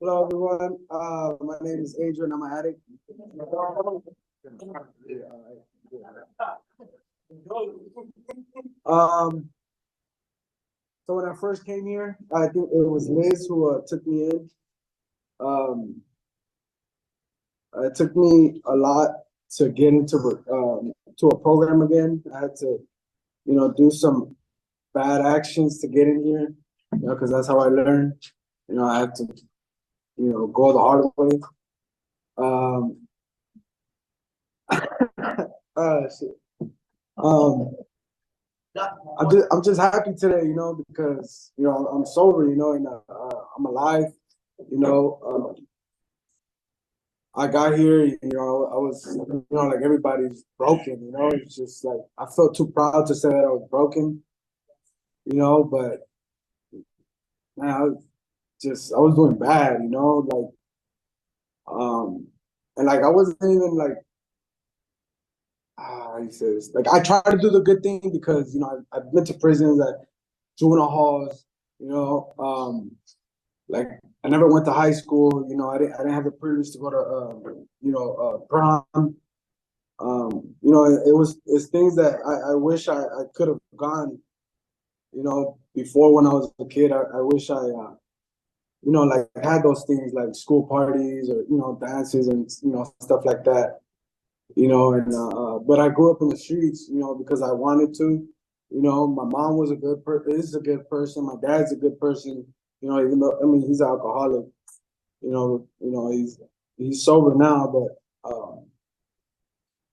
Hello, everyone. My name is Adrian. I'm an addict. Um, so when I first came here, I think it was Liz who took me in. Um, it took me a lot to get into to a program again. I had to, do some bad actions to get in here, because that's how I learned. I had to, go the hard way. Um, shit. Um, I'm just happy today, because I'm sober, and I'm alive. You know, I got here, I was, like everybody's broken. It's just like I felt too proud to say that I was broken. But man, I was doing bad. And like I wasn't even like he says, like I try to do the good thing because I've been to prisons at juvenile halls, like I never went to high school, I didn't have the privilege to go to prom. It's things that I wish I could have gone, before when I was a kid. I wish I like had those things like school parties or dances and stuff like that. And but I grew up in the streets, because I wanted to. My mom was a good person, is a good person. My dad's a good person. Even though he's an alcoholic. He's sober now,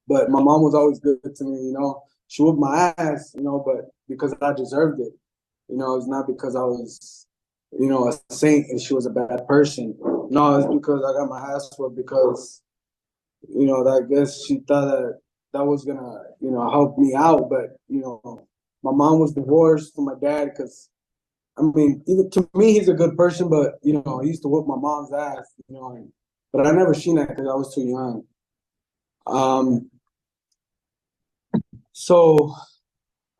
but my mom was always good to me. She whooped my ass, but because I deserved it. It's not because I was, a saint and she was a bad person. No, it's because I got my ass whooped because I guess she thought that was gonna, help me out. But my mom was divorced from my dad because even to me, he's a good person, but he used to whoop my mom's ass, but I never seen that because I was too young. Um, so,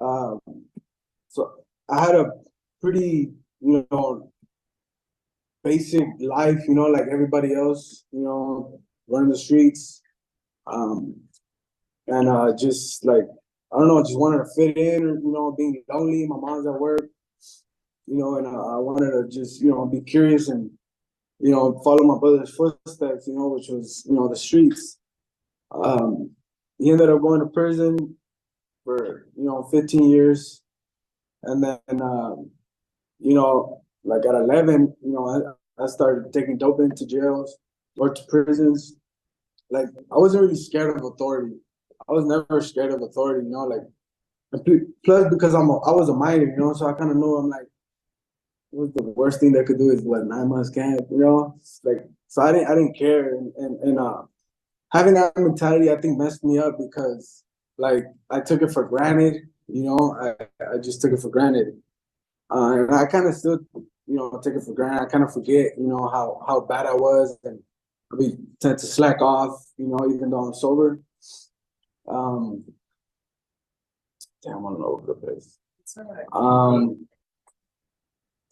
um, so I had a pretty, basic life, like everybody else, running the streets. Um, and just like I don't know, just wanted to fit in, or being lonely. My mom's at work, and I wanted to just be curious and follow my brother's footsteps, which was the streets. Um, he ended up going to prison for 15 years, and then like at 11, I started taking dope into jails or to prisons. Like I wasn't really scared of authority. I was never scared of authority, like plus because I was a minor, so I kind of know I'm like, what's the worst thing they could do is what 9 months camp, like so I didn't care and having that mentality I think messed me up because like I took it for granted, I just took it for granted, and I kind of still take it for granted. I kind of forget how bad I was and we tend to slack off, even though I'm sober. Um, damn, I'm all over the place.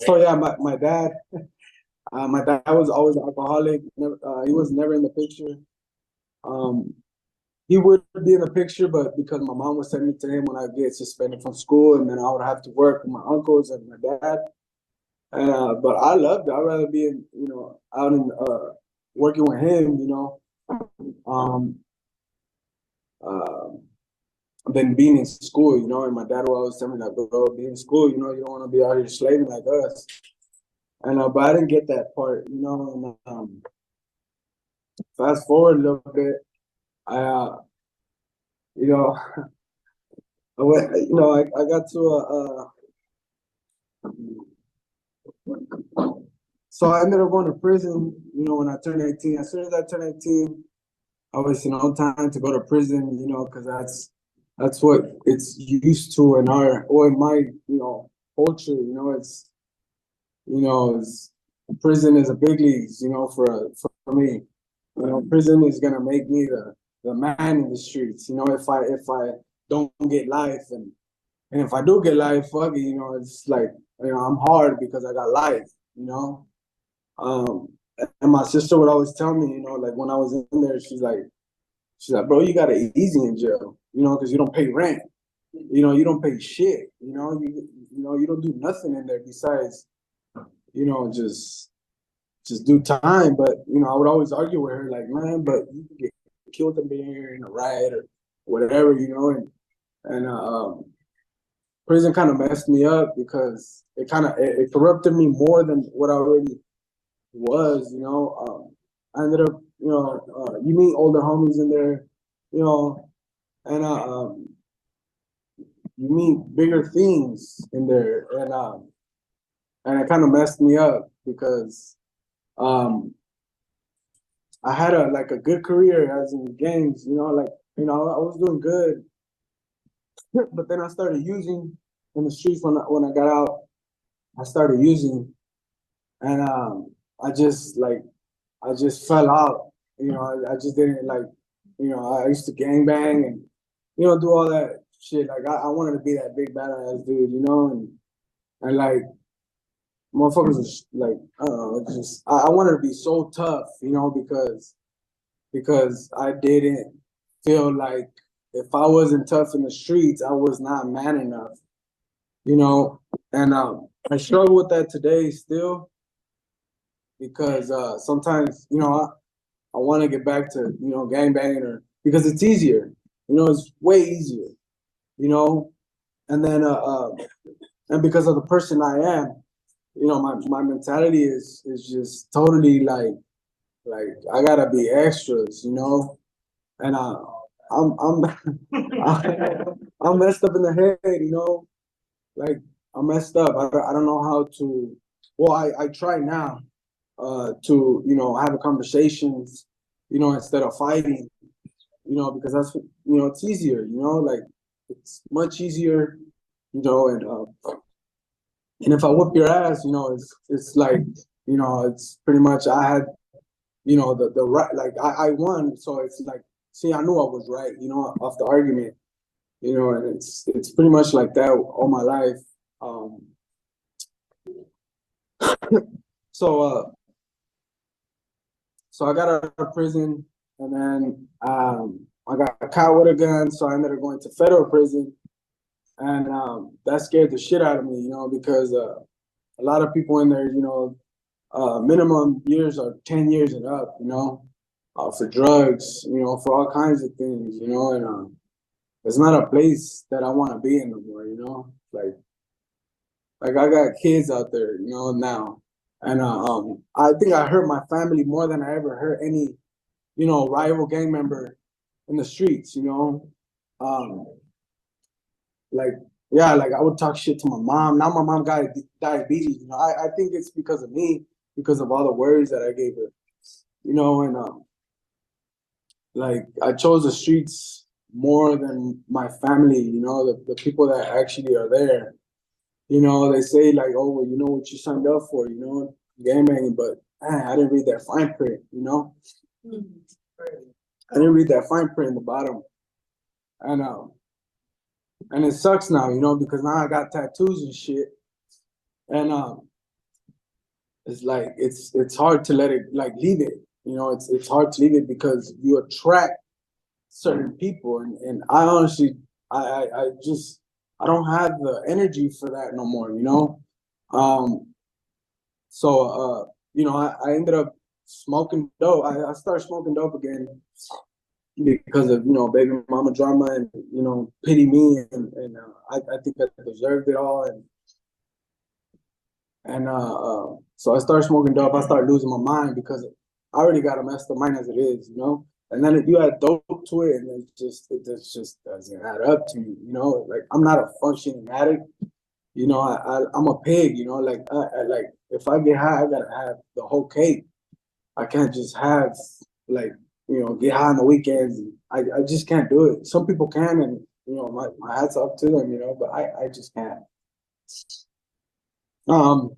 So yeah, my dad was always an alcoholic. Never, he was never in the picture. Um, he would be in the picture, but because my mom would send me to him when I get suspended from school, and then I would have to work with my uncles and my dad. But I loved it. I'd rather be in, out in working with him, um, uh, than being in school, And my dad would always tell me that, bro, be in school, you don't want to be out here slaving like us. And but I didn't get that part, And fast forward a little bit, I you know, I went, I got to so I ended up going to prison, when I turned 18. As soon as I turned 18, I was, time to go to prison, because that's what it's used to in our or in my, culture, it's prison is a big leagues, for me. Prison is gonna make me the man in the streets, if I don't get life and if I do get life, fuck it, it's like, I'm hard because I got life, Um, And my sister would always tell me, like when I was in there, she's like, bro, you got it easy in jail, because you don't pay rent, you don't pay shit, you don't do nothing in there besides, just do time. But I would always argue with her, like, man, but you can get killed in there in a riot or whatever, and prison kind of messed me up because it corrupted me more than what I already was. I ended up, you meet older homies in there, you know, and you meet bigger things in there, and it kind of messed me up because um, I had a good career as in games, I was doing good, but then I started using in the streets when I got out. I started using, and I just fell out. I just didn't like. I used to gang bang and do all that shit. Like I wanted to be that big badass dude, and like motherfuckers was like I don't know, just I wanted to be so tough, because I didn't feel like if I wasn't tough in the streets, I was not man enough, and I struggle with that today still because sometimes I want to get back to gang banging or because it's easier, it's way easier, you know, and then and because of the person I am, my mentality is just totally like I gotta be extras, and I'm I'm messed up in the head, like I'm messed up. I don't know how to. Well, I try now to have conversations, instead of fighting, because that's it's easier, like it's much easier, and if I whip your ass, it's like it's pretty much I had the right, like I won, so it's like see I knew I was right, off the argument, and it's pretty much like that all my life. So so I got out of prison, and then I got caught with a gun, so I ended up going to federal prison, and that scared the shit out of me, because a lot of people in there, minimum years are 10 years and up, for drugs, for all kinds of things, and it's not a place that I want to be in no more, like I got kids out there, now, and I think I hurt my family more than I ever hurt any, rival gang member in the streets, um, like yeah, like I would talk shit to my mom. Now my mom got diabetes, I think it's because of me, because of all the words that I gave her, and like I chose the streets more than my family, the people that actually are there. They say like, oh, well, you know what you signed up for, gang banging, but man, I didn't read that fine print, I didn't read that fine print in the bottom, and and it sucks now, because now I got tattoos and shit, and it's like it's hard to let it like leave it, it's hard to leave it because you attract certain people, and I honestly, I just I don't have the energy for that no more, Um, so I ended up smoking dope. I started smoking dope again because of baby mama drama and pity me, and I think I deserved it all, and so I started smoking dope. I started losing my mind because I already got a messed up mind as it is, and then you add dope to it, and it just doesn't add up to me, Like I'm not a functioning addict, I'm a pig, like like if I get high, I gotta have the whole cake. I can't just have like get high on the weekends. I just can't do it. Some people can, and my hats off to them, but I just can't. Um,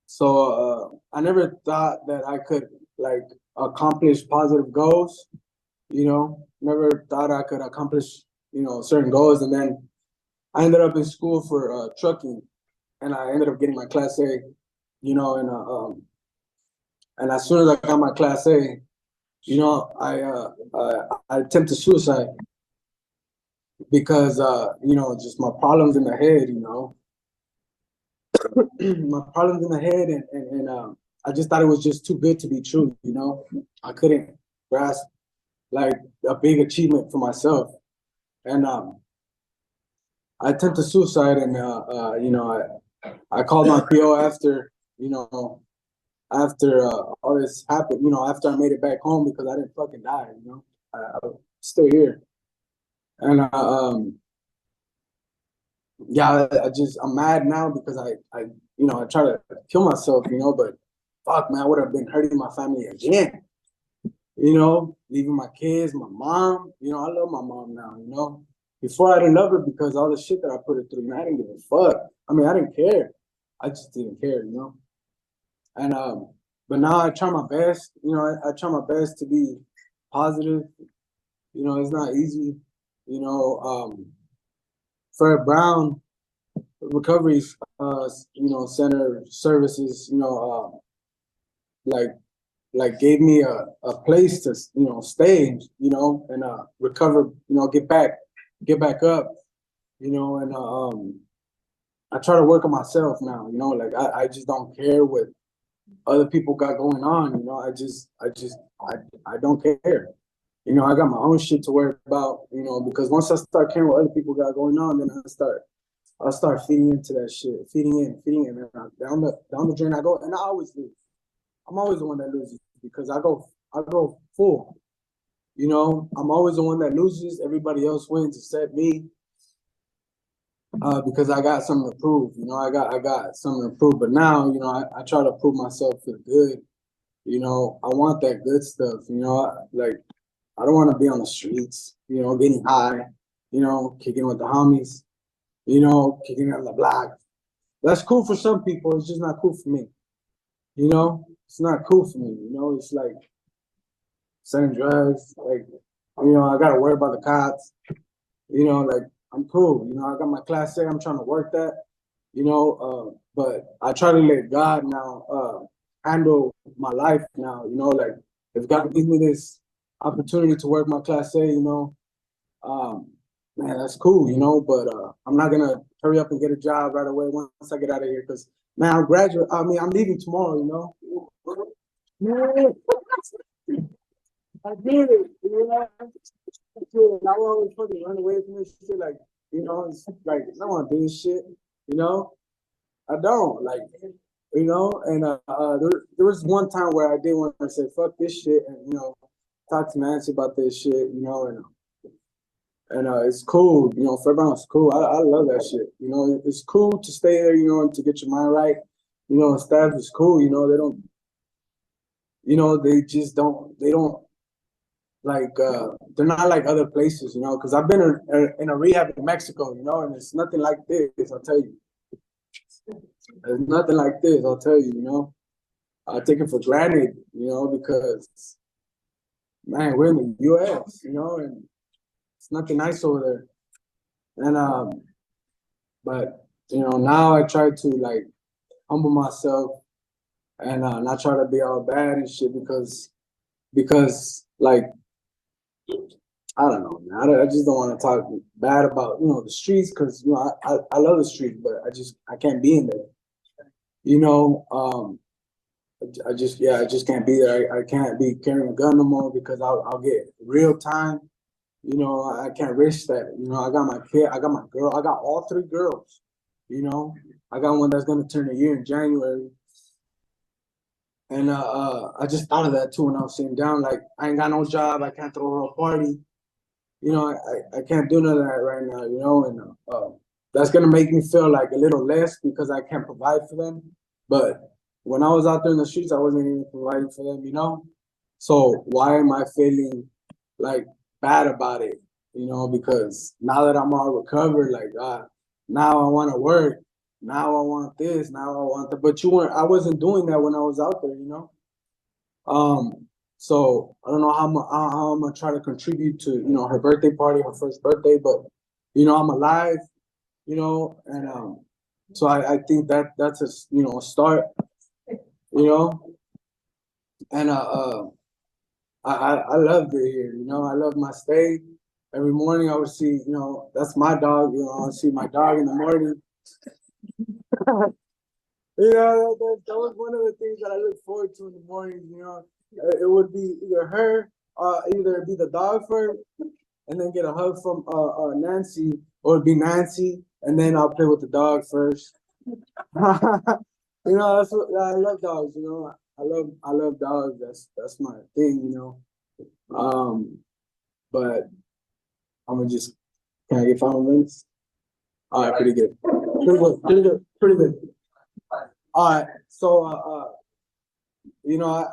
so I never thought that I could like accomplish positive goals. Never thought I could accomplish certain goals, and then I ended up in school for trucking, and I ended up getting my class A. And And as soon as I got my Class A, you know, I attempted suicide because you know, just my problems in the head, you know, my problems in the head, and I just thought it was just too good to be true, you know. I couldn't grasp like a big achievement for myself, and I attempted suicide, and you know, I called my PO after, you know, after all this happened, you know, after I made it back home because I didn't fucking die, you know, I'm still here, and yeah, I'm mad now because you know, I try to kill myself, you know, but fuck, man, I would have been hurting my family again, you know, leaving my kids, my mom, you know, I love my mom now, you know. Before I didn't love her because all the shit that I put her through, man, I didn't give a fuck. I mean, I didn't care. I just didn't care, you know. And but now I try my best, you know, I try my best to be positive. You know, it's not easy. You know, Fred Brown recovery you know, center services, you know, like gave me a place to, you know, stay, you know, and recover, you know, get back up, you know, and I try to work on myself now, you know, like I just don't care what other people got going on, you know. I don't care. You know, I got my own shit to worry about, you know, because once I start caring what other people got going on, then I'll start feeding into that shit, feeding in, and down the drain I go, and I always lose. I'm always the one that loses because I go full. You know, I'm always the one that loses. Everybody else wins except me, because I got something to prove. You know, I got something to prove. But now, you know, I try to prove myself for good. You know, I want that good stuff. You know, like I don't want to be on the streets. You know, getting high. You know, kicking with the homies. You know, kicking on the block. That's cool for some people. It's just not cool for me. You know, it's not cool for me. You know, it's like selling drugs. Like, you know, I gotta worry about the cops. You know, like I'm cool. You know, I got my Class A. I'm trying to work that. You know, but I try to let God now handle my life now. You know, like if God gives me this opportunity to work my Class A, you know, man, that's cool. You know, but I'm not gonna hurry up and get a job right away once I get out of here because man, I'm graduate. I mean, I'm leaving tomorrow. You know. Man, I did it. You know, I did it. I always fucking run away from this shit. Like, you know, it's like I don't want to do this shit. You know, I don't like. You know, and there was one time where I did want to say fuck this shit, and you know, talk to Nancy about this shit. You know, and it's cool. You know, Fairbound's cool. I love that shit. You know, it's cool to stay there. You know, and to get your mind right. You know, and staff is cool. You know, they don't. You know, they just don't. They don't like. They're not like other places. You know, because I've been in a rehab in Mexico. You know, and it's nothing like this. I'll tell you. It's nothing like this. I'll tell you. You know. I take it for granted, you know, because man, we're in the U.S., you know, and it's nothing nice over there. And but you know, now I try to like humble myself and not try to be all bad and shit because like I don't know, man. I just don't want to talk bad about, you know, the streets because you know I love the streets, but I can't be in there, you know. I just can't be there. I can't be carrying a gun no more because I'll get real time. You know, I can't risk that. You know, I got my kid, I got my girl, I got all three girls. You know, I got one that's gonna turn a year in January, and I just thought of that too when I was sitting down. Like, I ain't got no job, I can't throw her a party. You know, I can't do none of that right now. You know, and that's gonna make me feel like a little less because I can't provide for them. But when I was out there in the streets, I wasn't even providing for them. You know, so why am I feeling like bad about it? You know, because now that I'm all recovered, like now I want to work. Now I want this. Now I want that. But you weren't. I wasn't doing that when I was out there. You know. So I don't know how I'm gonna try to contribute to, you know, her birthday party, her first birthday, but you know I'm alive. You know, and so I think that that's a, you know, a start. You know, And I loved it here. You know, I loved my stay. Every morning I would see, you know, that's my dog. You know, I would see my dog in the morning. You know, that was one of the things that I look forward to in the mornings. You know, it would be either her, either be the dog first, and then get a hug from Nancy, or it'd be Nancy, and then I'll play with the dog first. You know, that's what I love dogs. You know, I love dogs. That's my thing. You know, but I'm gonna just can I get 5 minutes? All right, pretty good, pretty good, pretty good, pretty good. All right, so you know,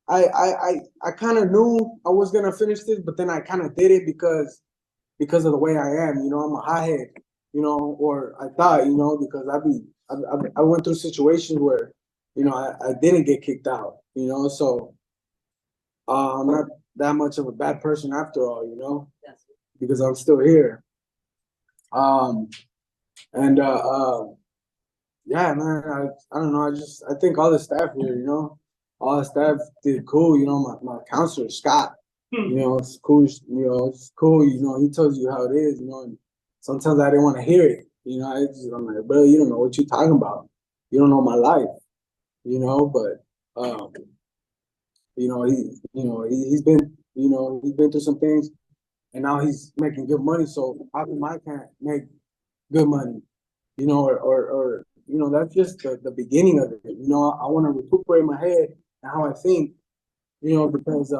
I kind of knew I was gonna finish this, but then I kind of did it because of the way I am. You know, I'm a hothead. You know, or I thought, you know, because I went through situations where, you know, I didn't get kicked out. You know, so I'm not that much of a bad person after all. You know, because I'm still here. Um, and yeah, man, I don't know. I think all the staff here, you know, all the staff did cool. You know, my counselor Scott, you know, it's cool. You know, it's cool. You know, he tells you how it is. You know, and sometimes I didn't want to hear it. You know, I'm like, bro, you don't know what you're talking about. You don't know my life. You know, but you know, he's been, you know, he's been through some things, and now he's making good money. So how come I can't make good money? You know, or you know, that's just the beginning of it. You know, I want to recuperate my head and how I think, you know, because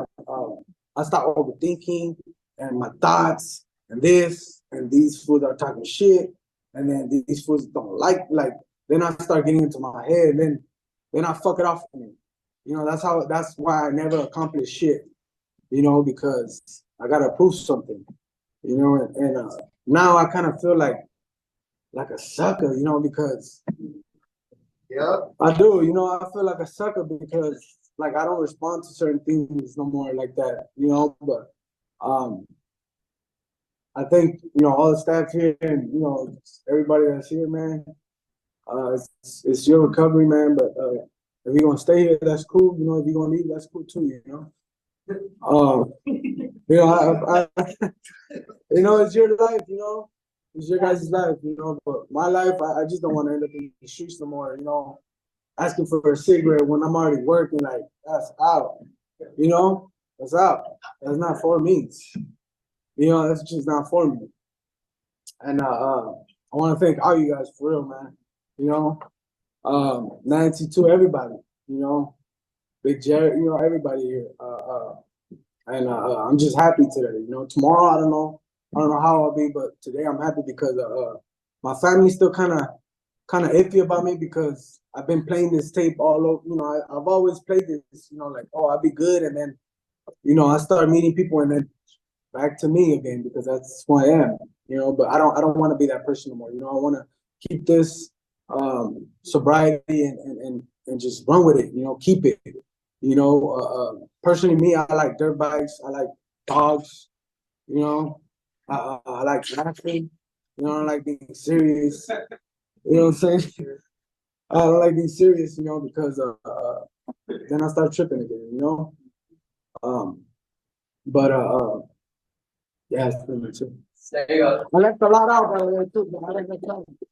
I start overthinking and my thoughts and this and these fools are talking shit, and then these fools don't like. Then I start getting into my head, and then I fuck it off for me. You know, that's why I never accomplish shit. You know, because I gotta prove something. You know, and now I kind of feel like a sucker. You know, because yeah, I do. You know, I feel like a sucker because like I don't respond to certain things no more like that. You know, but um, I think you know all the staff here and you know everybody that's here, man. It's your recovery, man. But if you're gonna stay here, that's cool. You know, if you're gonna leave, that's cool too. You know. You know, you know, it's your life. You know, it's your guys' life. You know, but my life, I just don't want to end up in the streets no more. You know, asking for a cigarette when I'm already working, like that's out. You know, that's out. That's not for me. You know, that's just not for me. And I want to thank all you guys for real, man. You know, 92, everybody. You know, Big Jerry. You know, everybody here. And I'm just happy today. You know, tomorrow I don't know how I'll be, but today I'm happy because my family's still kind of iffy about me because I've been playing this tape all over. You know, I've always played this. You know, like oh I'll be good, and then you know I start meeting people, and then back to me again because that's who I am. You know, but I don't want to be that person anymore. You know, I want to keep this sobriety and just run with it. You know, keep it. You know, personally, me, I like dirt bikes. I like dogs. You know, I like laughing. You know, I like being serious. You know what I'm saying? I don't like being serious, you know, because then I start tripping again, you know. Um, but yeah, that's pretty much it. I left a lot out by the way too, but I didn't tell you.